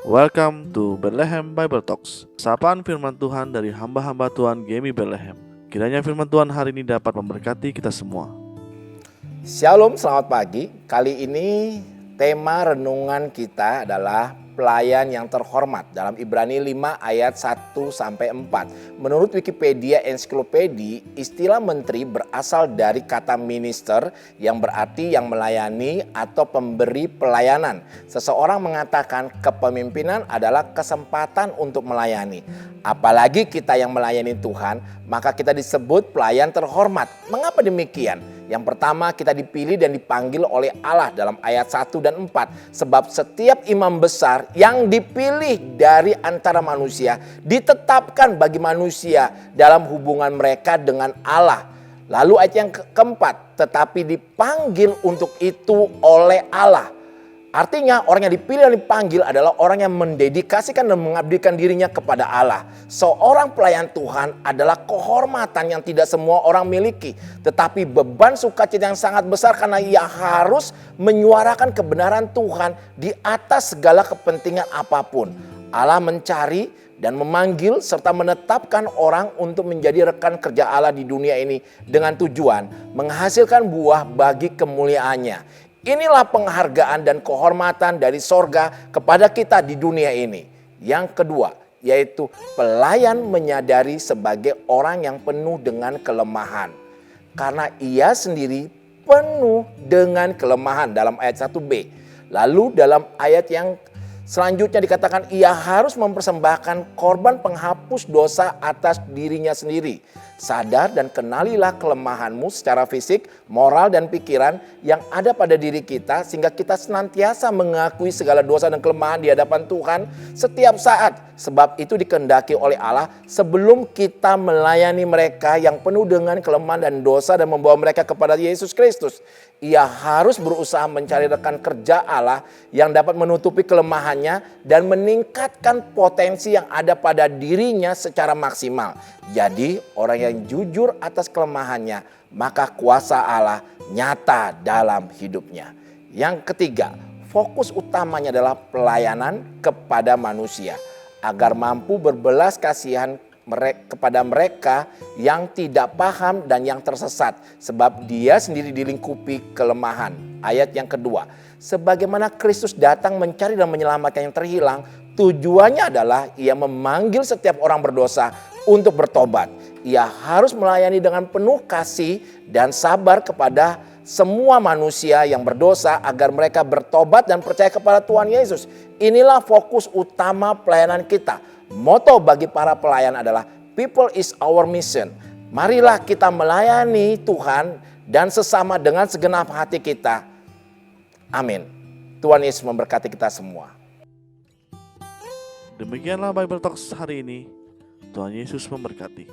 Welcome to Bethlehem Bible Talks. Sapaan firman Tuhan dari hamba-hamba Tuhan Gemi Bethlehem. Kiranya firman Tuhan hari ini dapat memberkati kita semua. Shalom, selamat pagi. Kali ini tema renungan kita adalah pelayan yang terhormat dalam Ibrani 5 ayat 1-4. Menurut Wikipedia Ensiklopedia, istilah menteri berasal dari kata minister yang berarti yang melayani atau pemberi pelayanan. Seseorang mengatakan kepemimpinan adalah kesempatan untuk melayani. Apalagi kita yang melayani Tuhan, maka kita disebut pelayan terhormat. Mengapa demikian? Yang pertama, kita dipilih dan dipanggil oleh Allah dalam ayat 1 dan 4. Sebab setiap imam besar yang dipilih dari antara manusia ditetapkan bagi manusia dalam hubungan mereka dengan Allah. Lalu ayat yang keempat, tetapi dipanggil untuk itu oleh Allah. Artinya orang yang dipilih dan dipanggil adalah orang yang mendedikasikan dan mengabdikan dirinya kepada Allah. Seorang pelayan Tuhan adalah kehormatan yang tidak semua orang miliki. Tetapi beban sukacita yang sangat besar karena ia harus menyuarakan kebenaran Tuhan di atas segala kepentingan apapun. Allah mencari dan memanggil serta menetapkan orang untuk menjadi rekan kerja Allah di dunia ini dengan tujuan menghasilkan buah bagi kemuliaannya. Inilah penghargaan dan kehormatan dari sorga kepada kita di dunia ini. Yang kedua, yaitu pelayan menyadari sebagai orang yang penuh dengan kelemahan. Karena ia sendiri penuh dengan kelemahan dalam ayat 1b. Lalu dalam ayat yang selanjutnya dikatakan ia harus mempersembahkan korban penghapus dosa atas dirinya sendiri. Sadar dan kenalilah kelemahanmu secara fisik, moral dan pikiran yang ada pada diri kita sehingga kita senantiasa mengakui segala dosa dan kelemahan di hadapan Tuhan setiap saat. Sebab itu dikehendaki oleh Allah sebelum kita melayani mereka yang penuh dengan kelemahan dan dosa dan membawa mereka kepada Yesus Kristus. Ia harus berusaha mencari rekan kerja Allah yang dapat menutupi kelemahannya dan meningkatkan potensi yang ada pada dirinya secara maksimal. Jadi orang yang jujur atas kelemahannya, maka kuasa Allah nyata dalam hidupnya. Yang ketiga, fokus utamanya adalah pelayanan kepada manusia agar mampu berbelas kasihan kepada mereka yang tidak paham dan yang tersesat, sebab dia sendiri dilingkupi kelemahan. Ayat yang kedua, sebagaimana Kristus datang mencari dan menyelamatkan yang terhilang, tujuannya adalah ia memanggil setiap orang berdosa untuk bertobat. Ia harus melayani dengan penuh kasih dan sabar kepada semua manusia yang berdosa agar mereka bertobat dan percaya kepada Tuhan Yesus. Inilah fokus utama pelayanan kita. Moto bagi para pelayan adalah people is our mission. Marilah kita melayani Tuhan dan sesama dengan segenap hati kita. Amin. Tuhan Yesus memberkati kita semua. Demikianlah Bible Talks hari ini. Tuhan Yesus memberkati.